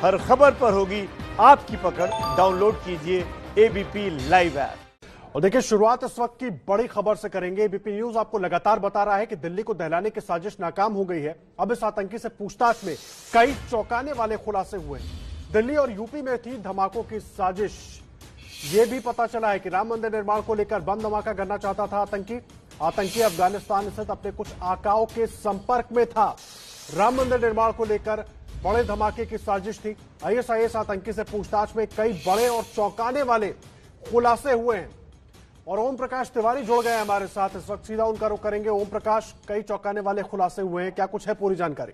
हर खबर पर होगी आपकी पकड़। डाउनलोड कीजिए एबीपी लाइव ऐप। और देखिए, शुरुआत इस वक्त की बड़ी खबर से करेंगे। एबीपी न्यूज आपको लगातार बता रहा है कि दिल्ली को दहलाने की साजिश नाकाम हो गई है। अब इस आतंकी से पूछताछ में कई चौंकाने वाले खुलासे हुए हैं। दिल्ली और यूपी में थी धमाकों की साजिश। यह भी पता चला है कि राम मंदिर निर्माण को लेकर बम धमाका करना चाहता था आतंकी अफगानिस्तान स्थित अपने कुछ आकाओं के संपर्क में था। राम मंदिर निर्माण को लेकर बड़े धमाके की साजिश थी। आईएसआईएस आतंकी से पूछताछ में कई बड़े और चौंकाने वाले खुलासे हुए हैं। और ओम प्रकाश तिवारी जुड़ गए हमारे साथ इस वक्त, सीधा उनका रुख करेंगे। ओम प्रकाश, कई चौंकाने वाले खुलासे हुए हैं, क्या कुछ है पूरी जानकारी?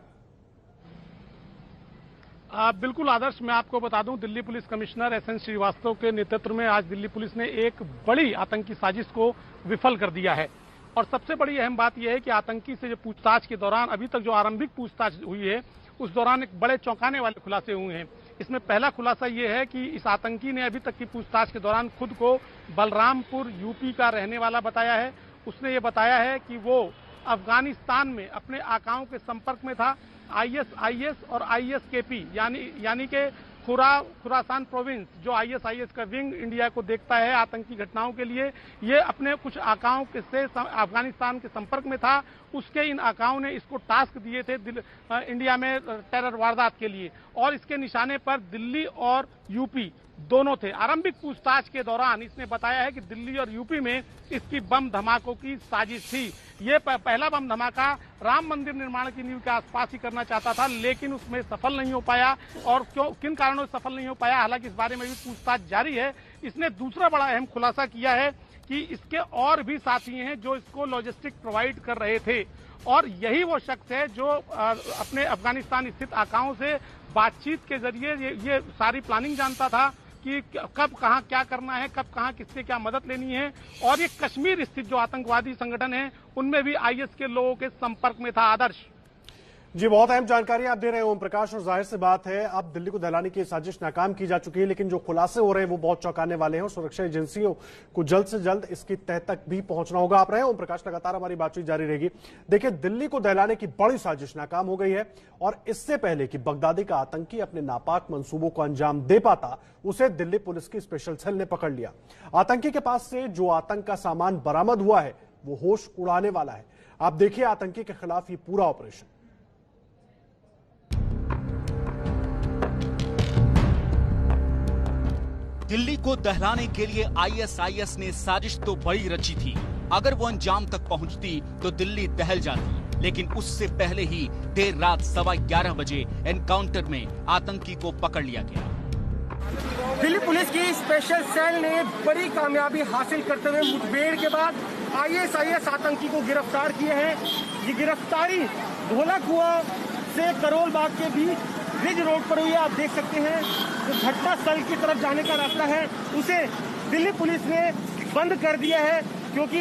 बिल्कुल आदर्श, मैं आपको बता दूं, Delhi police commissioner SN Srivastava के नेतृत्व में आज दिल्ली पुलिस ने एक बड़ी आतंकी साजिश को विफल कर दिया है। और सबसे बड़ी अहम बात यह है कि आतंकी से जो पूछताछ के दौरान अभी तक जो आरंभिक पूछताछ हुई है उस दौरान एक बड़े चौंकाने वाले खुलासे हुए हैं। इसमें पहला खुलासा यह है कि इस आतंकी ने अभी तक की पूछताछ के दौरान खुद को बलरामपुर यूपी का रहने वाला बताया है। उसने ये बताया है कि वो अफगानिस्तान में अपने आकाओं के संपर्क में था। आईएसआईएस और आईएसकेपी यानी कि खुरासान प्रोविंस, जो आईएसआईएस का विंग इंडिया को देखता है आतंकी घटनाओं के लिए, ये अपने कुछ आकाओं से अफगानिस्तान के संपर्क में था। उसके इन आकाओं ने इसको टास्क दिए थे इंडिया में टेरर वारदात के लिए, और इसके निशाने पर दिल्ली और यूपी दोनों थे। आरंभिक पूछताछ के दौरान इसने बताया है कि दिल्ली और यूपी में इसकी बम धमाकों की साजिश थी। ये पहला बम धमाका राम मंदिर निर्माण की नींव के आसपास ही करना चाहता था, लेकिन उसमें सफल नहीं हो पाया। और किन कारणों से सफल नहीं हो पाया, हालांकि इस बारे में भी पूछताछ जारी है। इसने दूसरा बड़ा अहम खुलासा किया है कि इसके और भी साथी हैं जो इसको लॉजिस्टिक प्रोवाइड कर रहे थे, और यही वो शख्स है जो अपने अफगानिस्तान स्थित आकाओं से बातचीत के जरिए ये सारी प्लानिंग जानता था कि कब कहां क्या करना है, कब कहां किससे क्या मदद लेनी है। और ये कश्मीर स्थित जो आतंकवादी संगठन है उनमें भी आईएस के लोगों के संपर्क में था। आदर्श जी, बहुत अहम जानकारी आप दे रहे हैं ओम प्रकाश। और जाहिर सी बात है, अब दिल्ली को दहलाने की साजिश नाकाम की जा चुकी है, लेकिन जो खुलासे हो रहे हैं वो बहुत चौंकाने वाले हैं और सुरक्षा एजेंसियों को जल्द से जल्द इसकी तह तक भी पहुंचना होगा। आप रहे ओम प्रकाश, लगातार हमारी बातचीत जारी रहेगी। देखिए, दिल्ली को दहलाने की बड़ी साजिश नाकाम हो गई है, और इससे पहले कि बगदादी का आतंकी अपने नापाक मंसूबों को अंजाम दे पाता, उसे दिल्ली पुलिस की स्पेशल सेल ने पकड़ लिया। आतंकी के पास से जो आतंक का सामान बरामद हुआ है वो होश उड़ाने वाला है। आप देखिए आतंकी के खिलाफ ये पूरा ऑपरेशन। दिल्ली को दहलाने के लिए आईएसआईएस ने साजिश तो बड़ी रची थी। अगर वो अंजाम तक पहुंचती तो दिल्ली दहल जाती, लेकिन उससे पहले ही देर रात 11:15 बजे एनकाउंटर में आतंकी को पकड़ लिया गया। दिल्ली पुलिस की स्पेशल सेल ने बड़ी कामयाबी हासिल करते हुए मुठभेड़ के बाद आईएसआईएस आतंकी को गिरफ्तार किए हैं। ये गिरफ्तारी ढोला कुआं से करोल बाग के बीच रिज रोड पर हुई है। आप देख सकते हैं जो घटना स्थल की तरफ जाने का रास्ता है उसे दिल्ली पुलिस ने बंद कर दिया है, क्योंकि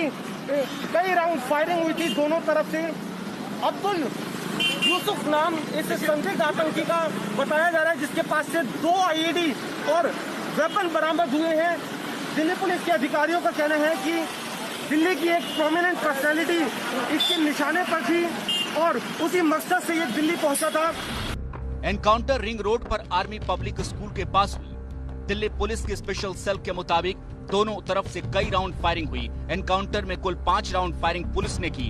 कई राउंड फायरिंग हुई थी दोनों तरफ से। अब्दुल यूसुफ नाम इस संदिग्ध आतंकी का बताया जा रहा है, जिसके पास से 2 आईईडी और वेपन बरामद हुए हैं। दिल्ली पुलिस के अधिकारियों का कहना है कि दिल्ली की एक प्रोमिनेंट पर्सनैलिटी इसके निशाने पर थी और उसी मकसद से ये दिल्ली पहुंचा था। एनकाउंटर रिंग रोड पर आर्मी पब्लिक स्कूल के पास हुई। दिल्ली पुलिस की स्पेशल सेल के मुताबिक दोनों तरफ से कई राउंड फायरिंग हुई। एनकाउंटर में कुल 5 राउंड फायरिंग पुलिस ने की,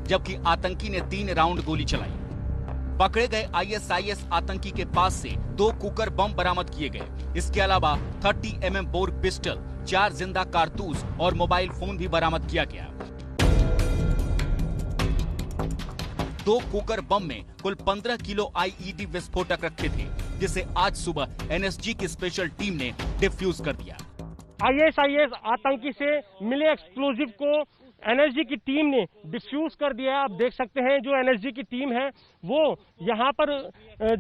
जबकि आतंकी ने 3 राउंड गोली चलाई। पकड़े गए आईएसआईएस आतंकी के पास से 2 कुकर बम बरामद किए गए। इसके अलावा 30 mm बोर पिस्टल, 4 जिंदा कारतूस और मोबाइल फोन भी बरामद किया गया। 2 कुकर बम में कुल 15 किलो आईईडी विस्फोटक रखे थे, जिसे आज सुबह एनएसजी की स्पेशल टीम ने डिफ्यूज कर दिया। आईएसआईएस आतंकी से मिले एक्सप्लोजिव को एनएसजी की टीम ने डिफ्यूज कर दिया। आप देख सकते हैं जो एनएसजी की टीम है वो यहाँ पर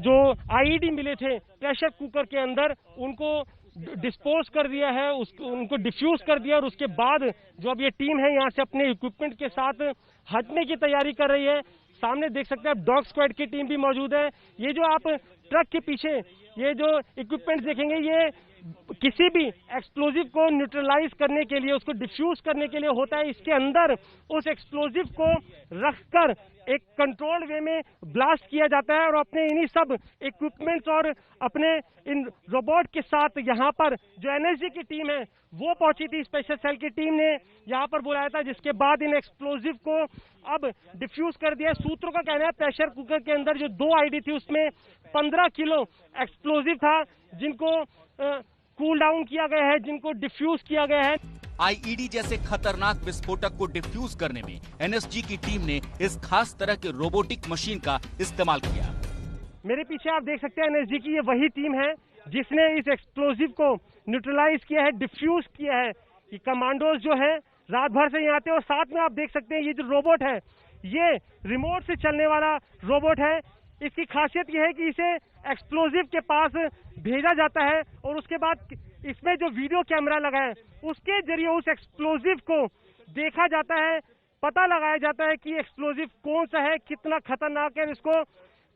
जो आईईडी मिले थे प्रेशर कुकर के अंदर, उनको डिस्पोज कर दिया है, उनको डिफ्यूज कर दिया। और उसके बाद जो अब ये टीम है यहाँ से अपने इक्विपमेंट के साथ हटने की तैयारी कर रही है। सामने देख सकते हैं आप डॉग स्क्वाड की टीम भी मौजूद है। ये जो आप ट्रक के पीछे ये जो इक्विपमेंट देखेंगे, ये किसी भी एक्सप्लोजिव को न्यूट्रलाइज करने के लिए, उसको डिफ्यूज करने के लिए होता है। इसके अंदर उस एक्सप्लोजिव को रखकर एक कंट्रोल्ड वे में ब्लास्ट किया जाता है और अपने इन्हीं सब इक्विपमेंट्स और अपने इन रोबोट के साथ यहाँ पर जो एनएसजी की टीम है वो पहुंची थी। स्पेशल सेल की टीम ने यहाँ पर बुलाया था, जिसके बाद इन एक्सप्लोजिव को अब डिफ्यूज कर दिया। सूत्रों का कहना है प्रेशर कुकर के अंदर जो 2 आईडी थी उसमें 15 किलो एक्सप्लोजिव था, जिनको कूल डाउन किया गया है, जिनको डिफ्यूज किया गया है। आईईडी जैसे खतरनाक विस्फोटक को डिफ्यूज करने में एनएसजी की टीम ने इस खास तरह के रोबोटिक मशीन का इस्तेमाल किया। मेरे पीछे आप देख सकते हैं एनएसजी की ये वही टीम है जिसने इस एक्सप्लोजिव को न्यूट्रलाइज किया है, डिफ्यूज किया है। ये कमांडोज जो है रात भर से यहाँ आते हैं और साथ में आप देख सकते हैं ये जो रोबोट है ये रिमोट से चलने वाला रोबोट है। इसकी खासियत यह है कि इसे एक्सप्लोजिव के पास भेजा जाता है और उसके बाद इसमें जो वीडियो कैमरा लगा है उसके जरिए उस एक्सप्लोजिव को देखा जाता है, पता लगाया जाता है कि एक्सप्लोजिव कौन सा है, कितना खतरनाक है, इसको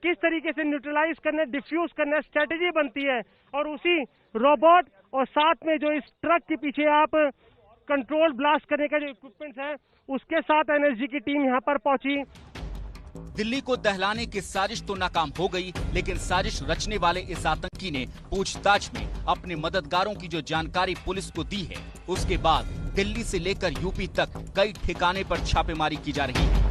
किस तरीके से न्यूट्रलाइज करना, डिफ्यूज करना, स्ट्रेटेजी बनती है। और उसी रोबोट और साथ में जो इस ट्रक के पीछे आप कंट्रोल ब्लास्ट करने का जो इक्विपमेंट है उसके साथ एनएसजी की टीम यहाँ पर पहुंची। दिल्ली को दहलाने की साजिश तो नाकाम हो गई, लेकिन साजिश रचने वाले इस आतंकी ने पूछताछ में अपने मददगारों की जो जानकारी पुलिस को दी है, उसके बाद दिल्ली से लेकर यूपी तक कई ठिकाने पर छापेमारी की जा रही है।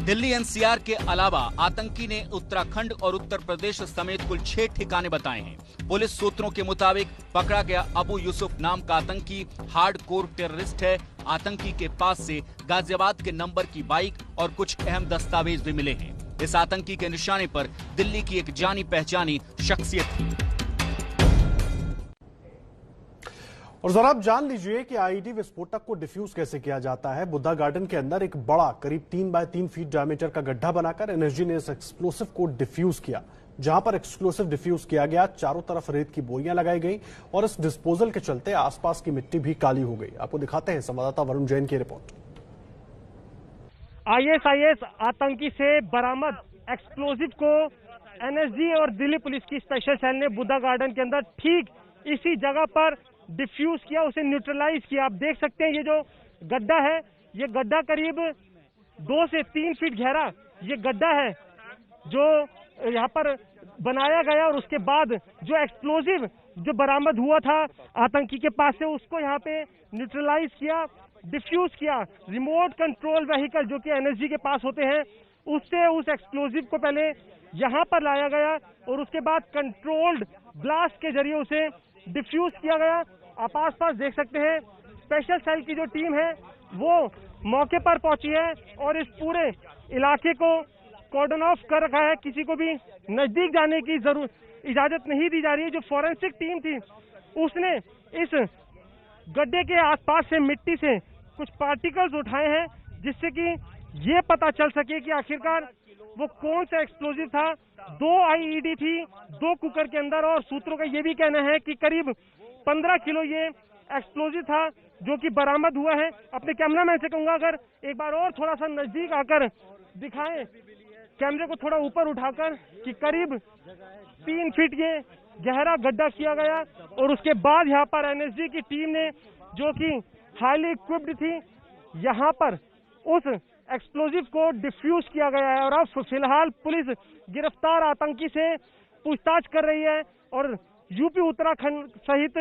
दिल्ली एनसीआर के अलावा आतंकी ने उत्तराखंड और उत्तर प्रदेश समेत कुल 6 ठिकाने बताए हैं। पुलिस सूत्रों के मुताबिक पकड़ा गया अबू यूसुफ नाम का आतंकी हार्डकोर टेररिस्ट है। आतंकी के पास से गाजियाबाद के नंबर की बाइक और कुछ अहम दस्तावेज भी मिले हैं। इस आतंकी के निशाने पर दिल्ली की एक जानी पहचानी शख्सियत थी। और जरा आप जान लीजिए कि आईईडी विस्फोटक को डिफ्यूज कैसे किया जाता है। बुद्धा गार्डन के अंदर एक बड़ा करीब 3 बाय 3 फीट डायमीटर का गड्ढा बनाकर एनएसजी ने इस एक्सप्लोसिव को डिफ्यूज किया। जहां पर एक्सप्लोसिव डिफ्यूज किया गया, चारों तरफ रेत की बोरियां लगाई गई और इस डिस्पोजल के चलते आसपास की मिट्टी भी काली हो गई। आपको दिखाते हैं संवाददाता वरुण जैन की रिपोर्ट। आईएसआईएस आतंकी से बरामद एक्सप्लोजिव को एनएसजी और दिल्ली पुलिस की स्पेशल सेल ने बुद्धा गार्डन के अंदर ठीक इसी जगह पर डिफ्यूज किया, उसे न्यूट्रलाइज किया। आप देख सकते हैं ये जो गड्ढा है, ये गड्ढा करीब 2 से 3 फीट गहरा ये गड्ढा है जो यहाँ पर बनाया गया और उसके बाद जो एक्सप्लोजिव जो बरामद हुआ था आतंकी के पास से उसको यहाँ पे न्यूट्रलाइज किया, डिफ्यूज किया। रिमोट कंट्रोल व्हीकल जो कि एनएसजी के पास होते हैं उससे उस एक्सप्लोजिव को पहले यहाँ पर लाया गया और उसके बाद कंट्रोल्ड ब्लास्ट के जरिए उसे डिफ्यूज किया गया। आप आसपास देख सकते हैं स्पेशल सेल की जो टीम है वो मौके पर पहुंची है और इस पूरे इलाके को कॉर्डन ऑफ कर रखा है। किसी को भी नजदीक जाने की इजाजत नहीं दी जा रही है। जो फॉरेंसिक टीम थी उसने इस गड्ढे के आसपास से मिट्टी से कुछ पार्टिकल्स उठाए हैं जिससे कि ये पता चल सके कि आखिरकार वो कौन सा एक्सप्लोजिव था। 2 आईईडी थी 2 कुकर के अंदर और सूत्रों का ये भी कहना है कि करीब 15 किलो ये एक्सप्लोजिव था जो कि बरामद हुआ है। अपने कैमरामैन से कहूंगा अगर एक बार और थोड़ा सा नजदीक आकर दिखाएं, कैमरे को थोड़ा ऊपर उठाकर, कि करीब 3 फीट ये गहरा गड्ढा किया गया और उसके बाद यहाँ पर एनएसजी की टीम ने जो कि हाईली इक्विप्ड थी यहाँ पर उस एक्सप्लोजिव को डिफ्यूज किया गया है। और अब फिलहाल पुलिस गिरफ्तार आतंकी से पूछताछ कर रही है और यूपी उत्तराखंड सहित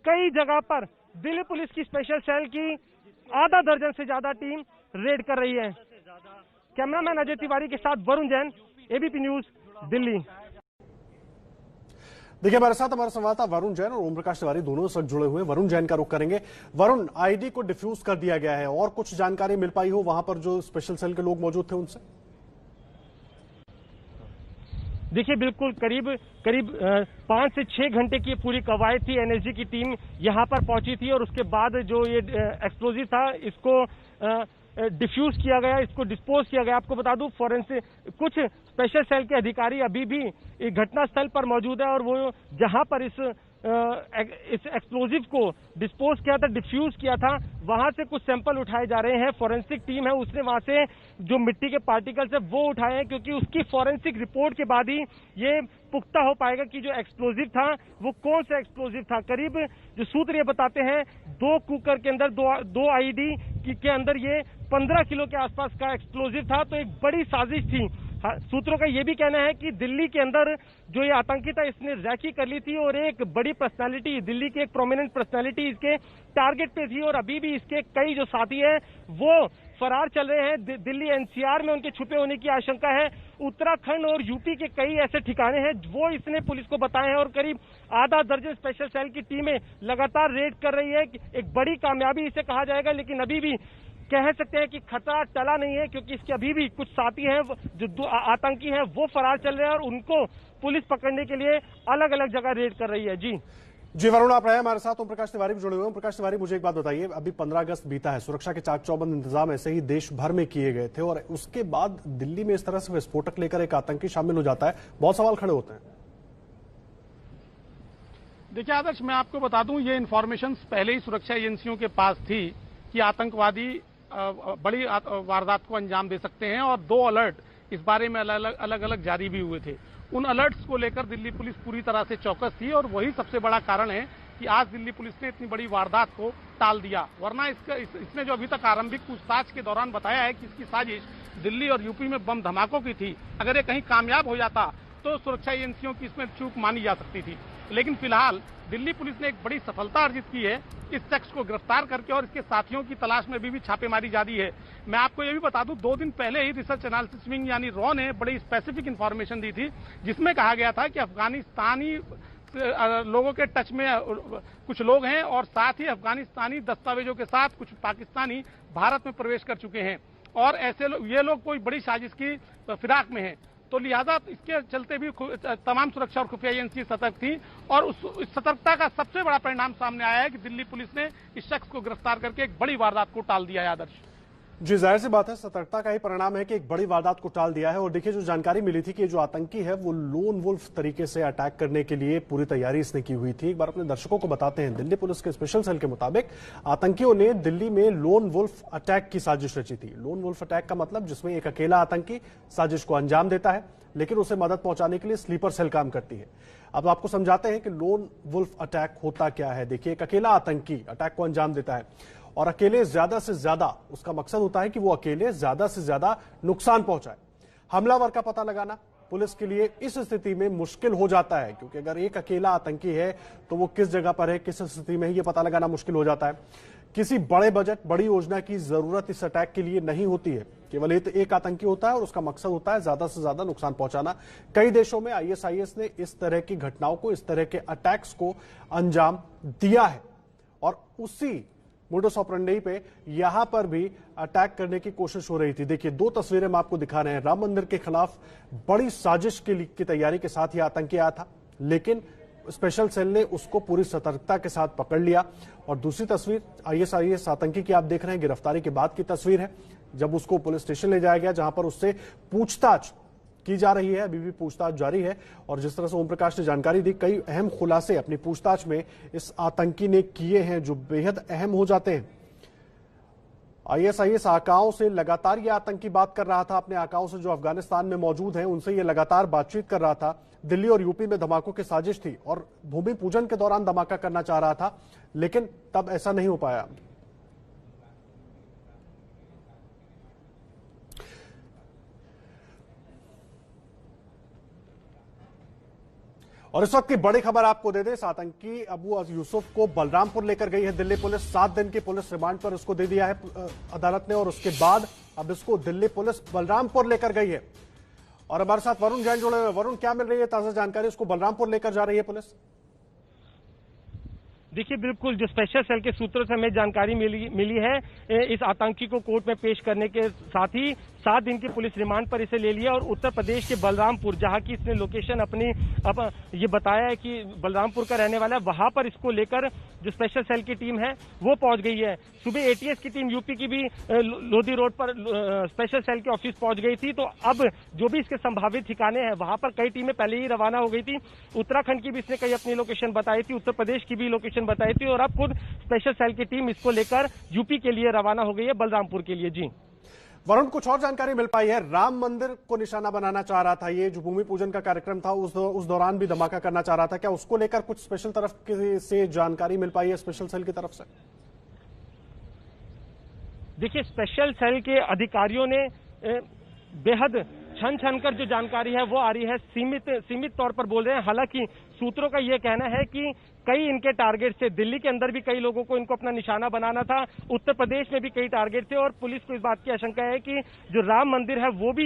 कई जगह पर दिल्ली पुलिस की स्पेशल सेल की आधा दर्जन से ज्यादा टीम रेड कर रही है। कैमरामैन अजय तिवारी के साथ वरुण जैन, एबीपी न्यूज, दिल्ली। देखिए हमारे साथ हमारे संवाददाता वरुण जैन और ओम प्रकाश तिवारी दोनों साथ जुड़े हुए। वरुण जैन का रुख करेंगे। वरुण, आईडी को डिफ्यूज कर दिया गया है और कुछ जानकारी मिल पाई हो वहां पर जो स्पेशल सेल के लोग मौजूद थे उनसे? देखिए बिल्कुल करीब 5 से 6 घंटे की पूरी कवायद थी। एनएसजी की टीम यहाँ पर पहुंची थी और उसके बाद जो ये एक्सप्लोजिव था इसको डिफ्यूज किया गया, इसको डिस्पोज किया गया। आपको बता दूं फॉरेंसिक कुछ स्पेशल सेल के अधिकारी अभी भी घटना स्थल पर मौजूद है और वो जहां पर इस एक्सप्लोजिव को डिस्पोज किया था, डिफ्यूज किया था, वहां से कुछ सैंपल उठाए जा रहे हैं। फॉरेंसिक टीम है उसने वहां से जो मिट्टी के पार्टिकल्स है वो उठाए हैं, क्योंकि उसकी फॉरेंसिक रिपोर्ट के बाद ही ये पुख्ता हो पाएगा कि जो एक्सप्लोजिव था वो कौन सा एक्सप्लोजिव था। करीब जो सूत्र ये बताते हैं 2 कुकर के अंदर 2 आईडी के अंदर ये 15 किलो के आसपास का एक्सप्लोजिव था, तो एक बड़ी साजिश थी। सूत्रों का यह भी कहना है कि दिल्ली के अंदर जो ये आतंकी था इसने रैकी कर ली थी और एक बड़ी पर्सनालिटी, दिल्ली की एक प्रोमिनेंट पर्सनालिटी इसके टारगेट पे थी और अभी भी इसके कई जो साथी हैं वो फरार चल रहे हैं। दिल्ली एनसीआर में उनके छुपे होने की आशंका है। उत्तराखंड और यूपी के कई ऐसे ठिकाने हैं वो इसने पुलिस को बताए हैं और करीब आधा दर्जन स्पेशल सेल की टीमें लगातार रेड कर रही है। एक बड़ी कामयाबी इसे कहा जाएगा, लेकिन अभी भी कह सकते हैं कि खतरा टला नहीं है, क्योंकि इसके अभी भी कुछ साथी हैं जो आतंकी हैं वो फरार चल रहे हैं और उनको पुलिस पकड़ने के लिए अलग अलग जगह रेड कर रही है। जी वरुण, आप रहे हमारे साथ। ओम प्रकाश तिवारी भी जुड़े हुए हैं। ओम प्रकाश तिवारी, मुझे एक बात बताइए, अभी 15 अगस्त बीता है, सुरक्षा के चाक चौबंद इंतजाम ऐसे ही देश भर में किए गए थे और उसके बाद दिल्ली में इस तरह से विस्फोटक लेकर एक आतंकी शामिल हो जाता है, बहुत सवाल खड़े होते हैं। देखिए आदर्श, मैं आपको बता दूं ये इन्फॉर्मेशन पहले ही सुरक्षा एजेंसियों के पास थी कि आतंकवादी बड़ी वारदात को अंजाम दे सकते हैं और 2 अलर्ट इस बारे में अलग अलग जारी भी हुए थे। उन अलर्ट्स को लेकर दिल्ली पुलिस पूरी तरह से चौकस थी और वही सबसे बड़ा कारण है कि आज दिल्ली पुलिस ने इतनी बड़ी वारदात को टाल दिया। वरना इसने जो अभी तक आरंभिक पूछताछ के दौरान बताया है कि इसकी साजिश दिल्ली और यूपी में बम धमाकों की थी, अगर ये कहीं कामयाब हो जाता तो सुरक्षा एजेंसियों की इसमें चूक मानी जा सकती थी। लेकिन फिलहाल दिल्ली पुलिस ने एक बड़ी सफलता अर्जित की है इस शख्स को गिरफ्तार करके और इसके साथियों की तलाश में भी छापेमारी जारी है। मैं आपको ये भी बता दूं 2 दिन पहले ही रिसर्च एनालिसिस विंग यानी रॉ ने बड़ी स्पेसिफिक इंफॉर्मेशन दी थी, जिसमें कहा गया था कि अफगानिस्तानी लोगों के टच में कुछ लोग हैं और साथ ही अफगानिस्तानी दस्तावेजों के साथ कुछ पाकिस्तानी भारत में प्रवेश कर चुके हैं और ऐसे ये लोग कोई बड़ी साजिश की फिराक में हैं। तो लिहाजा इसके चलते भी तमाम सुरक्षा और खुफिया एजेंसी सतर्क थी और उस सतर्कता का सबसे बड़ा परिणाम सामने आया है कि दिल्ली पुलिस ने इस शख्स को गिरफ्तार करके एक बड़ी वारदात को टाल दिया है। आदर्श जी, जाहिर सी बात है, सतर्कता का ही परिणाम है कि एक बड़ी वारदात को टाल दिया है। और देखिए, जो जानकारी मिली थी कि जो आतंकी है वो लोन वुल्फ तरीके से अटैक करने के लिए पूरी तैयारी इसने की हुई थी। एक बार अपने दर्शकों को बताते हैं, दिल्ली पुलिस के स्पेशल सेल के मुताबिक आतंकियों ने दिल्ली में लोन वुल्फ अटैक की साजिश रची थी। लोन वुल्फ अटैक का मतलब जिसमें एक अकेला आतंकी साजिश को अंजाम देता है, लेकिन उसे मदद पहुंचाने के लिए स्लीपर सेल काम करती है। अब आपको समझाते हैं कि लोन वुल्फ अटैक होता क्या है। देखिए, एक अकेला आतंकी अटैक को अंजाम देता है और अकेले ज्यादा से ज्यादा, उसका मकसद होता है कि वो अकेले ज्यादा से ज्यादा नुकसान पहुंचाए। हमलावर का पता लगाना पुलिस के लिए इस स्थिति में मुश्किल हो जाता है, क्योंकि अगर एक अकेला आतंकी है तो वो किस जगह पर है, किस स्थिति में है, ये पता लगाना मुश्किल हो जाता है। किसी बड़े बजट, बड़ी योजना की जरूरत इस अटैक के लिए नहीं होती है। केवल एक आतंकी होता है और उसका मकसद होता है ज्यादा से ज्यादा नुकसान पहुंचाना। कई देशों में आईएसआईएस ने इस तरह की घटनाओं को, इस तरह के अटैक्स को अंजाम दिया है और उसी मोडस ऑपरेंडी पे यहां पर भी अटैक करने की कोशिश हो रही थी। देखिए, 2 तस्वीरें हम आपको दिखा रहे हैं। राम मंदिर के खिलाफ बड़ी साजिश की तैयारी के साथ यह आतंकी आया था, लेकिन स्पेशल सेल ने उसको पूरी सतर्कता के साथ पकड़ लिया। और दूसरी तस्वीर आईएसआईएस आतंकी की आप देख रहे हैं, गिरफ्तारी के बाद की तस्वीर है, जब उसको पुलिस स्टेशन ले जाया गया, जहां पर उससे पूछताछ की जा रही है। अभी भी पूछताछ जारी है और जिस तरह से ओम प्रकाश ने जानकारी दी, कई अहम खुलासे अपनी पूछताछ में इस आतंकी ने किए हैं जो बेहद अहम हो जाते हैं। आईएसआईएस आकाओं से लगातार ये आतंकी बात कर रहा था, अपने आकाओं से जो अफगानिस्तान में मौजूद हैं उनसे ये लगातार बातचीत कर रहा था। दिल्ली और यूपी में धमाकों की साजिश थी और भूमि पूजन के दौरान धमाका करना चाह रहा था, लेकिन तब ऐसा नहीं हो पाया। और इस वक्त की बड़ी खबर आपको दे दें, इस आतंकी अबू यूसुफ को बलरामपुर लेकर गई है दिल्ली पुलिस। 7 दिन की पुलिस रिमांड पर उसको दे दिया है अदालत ने और उसके बाद अब इसको दिल्ली पुलिस बलरामपुर लेकर गई है। और हमारे साथ वरुण जैन जुड़े हुए। वरुण, क्या मिल रही है ताजा जानकारी, उसको बलरामपुर लेकर जा रही है पुलिस? देखिए, बिल्कुल जो स्पेशल सेल के सूत्रों से हमें जानकारी मिली है, इस आतंकी को कोर्ट में पेश करने के साथ ही 7 दिन की पुलिस रिमांड पर इसे ले लिया और उत्तर प्रदेश के बलरामपुर, जहां की इसने लोकेशन अपनी ये बताया है कि बलरामपुर का रहने वाला है, वहां पर इसको लेकर जो स्पेशल सेल की टीम है वो पहुंच गई है। सुबह एटीएस की टीम यूपी की भी लोधी रोड पर स्पेशल सेल के ऑफिस पहुंच गई थी। तो अब जो भी इसके संभावित ठिकाने हैं वहां पर कई टीमें पहले ही रवाना हो गई थी। उत्तराखंड की भी इसने कई अपनी लोकेशन बताई थी, उत्तर प्रदेश की भी लोकेशन बताई थी और अब खुद स्पेशल सेल की टीम इसको लेकर यूपी के लिए रवाना हो गई है, बलरामपुर के लिए। जी वरुण, कुछ और जानकारी मिल पाई है? राम मंदिर को निशाना बनाना चाह रहा था, ये जो भूमि पूजन का कार्यक्रम था उस दौरान भी धमाका करना चाह रहा था, क्या उसको लेकर कुछ स्पेशल तरफ से जानकारी मिल पाई है स्पेशल सेल की तरफ से? देखिए, स्पेशल सेल के अधिकारियों ने बेहद छन कर जो जानकारी है वो आ रही है, सीमित तौर पर बोल रहे हैं। हालांकि सूत्रों का ये कहना है कि कई इनके टारगेट थे, दिल्ली के अंदर भी कई लोगों को इनको अपना निशाना बनाना था, उत्तर प्रदेश में भी कई टारगेट थे और पुलिस को इस बात की आशंका है कि जो राम मंदिर है वो भी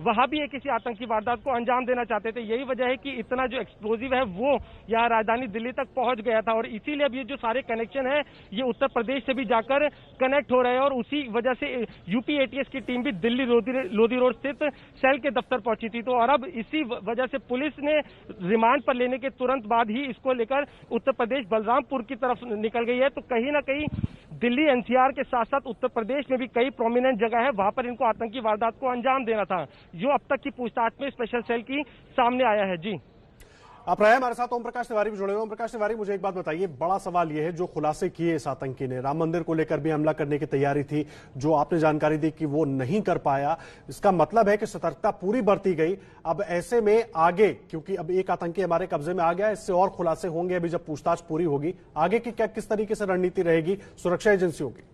वहां भी किसी आतंकी वारदात को अंजाम देना चाहते थे। यही वजह है कि इतना जो एक्सप्लोजिव है वो यहाँ राजधानी दिल्ली तक पहुंच गया था और इसीलिए अब ये जो सारे कनेक्शन है ये उत्तर प्रदेश से भी जाकर कनेक्ट हो रहे हैं और उसी वजह से यूपी एटीएस की टीम भी दिल्ली लोधी रोड स्थित सेल के दफ्तर पहुंची थी। तो और अब इसी वजह से पुलिस ने रिमांड पर लेने के तुरंत बाद ही इसको लेकर उत्तर प्रदेश बलरामपुर की तरफ निकल गई है। तो कहीं ना कहीं दिल्ली एनसीआर के साथ साथ उत्तर प्रदेश में भी कई प्रोमिनेंट जगह है, वहां पर इनको आतंकी वारदात को अंजाम देना था, जो अब तक की पूछताछ में स्पेशल सेल की सामने आया है। जी आप रहे हमारे साथ ओम प्रकाश तिवारी भी जुड़े हुए। ओम प्रकाश तिवारी, मुझे एक बात बताइए, बड़ा सवाल यह है जो खुलासे किए इस आतंकी ने, राम मंदिर को लेकर भी हमला करने की तैयारी थी, जो आपने जानकारी दी कि वो नहीं कर पाया, इसका मतलब है कि सतर्कता पूरी बरती गई। अब ऐसे में आगे, क्योंकि अब एक आतंकी हमारे कब्जे में आ गया, इससे और खुलासे होंगे अभी जब पूछताछ पूरी होगी, आगे की क्या किस तरीके से रणनीति रहेगी सुरक्षा एजेंसियों की?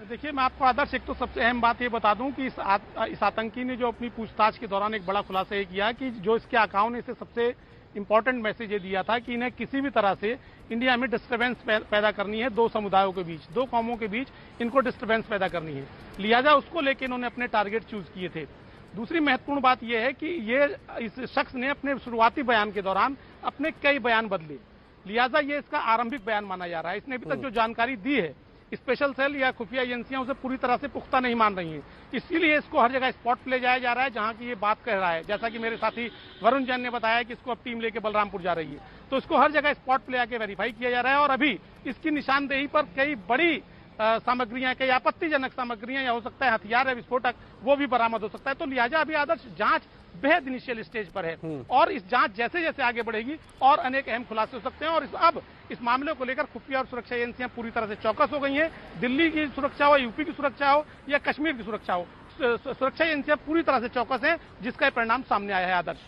देखिए, मैं आपको आदर्श एक तो सबसे अहम बात ये बता दूं कि इस आतंकी ने जो अपनी पूछताछ के दौरान एक बड़ा खुलासा ये किया कि जो इसके आकाओं ने इसे सबसे इंपॉर्टेंट मैसेज ये दिया था कि इन्हें किसी भी तरह से इंडिया में डिस्टर्बेंस पैदा करनी है, दो समुदायों के बीच, दो कौमों के बीच इनको डिस्टर्बेंस पैदा करनी है, लिहाजा उसको लेकर इन्होंने अपने टारगेट चूज किए थे। दूसरी महत्वपूर्ण बात यह है कि ये इस शख्स ने अपने शुरुआती बयान के दौरान अपने कई बयान बदले, लिहाजा ये इसका आरंभिक बयान माना जा रहा है। इसने अभी तक जो जानकारी दी है स्पेशल सेल या खुफिया एजेंसियां उसे पूरी तरह से पुख्ता नहीं मान रही हैं, इसीलिए इसको हर जगह स्पॉट पे ले जाया जा रहा है जहां की ये बात कह रहा है। जैसा कि मेरे साथी वरुण जैन ने बताया कि इसको अब टीम लेके बलरामपुर जा रही है, तो इसको हर जगह स्पॉट पे ले आके वेरीफाई किया जा रहा है और अभी इसकी निशानदेही पर कई बड़ी सामग्रियां, कई आपत्तिजनक सामग्रियां या हो सकता है हथियार या विस्फोटक वो भी बरामद हो सकता है। तो लिहाजा अभी आदर्श जांच बेहद इनिशियल स्टेज पर है और इस जांच जैसे जैसे आगे बढ़ेगी और अनेक अहम खुलासे हो सकते हैं। और अब इस मामले को लेकर खुफिया और सुरक्षा एजेंसियां पूरी तरह से चौकस हो गई हैं। दिल्ली की सुरक्षा हो, यूपी की सुरक्षा हो या कश्मीर की सुरक्षा हो, सुरक्षा एजेंसियां पूरी तरह से चौकस हैं, जिसका परिणाम सामने आया है। आदर्श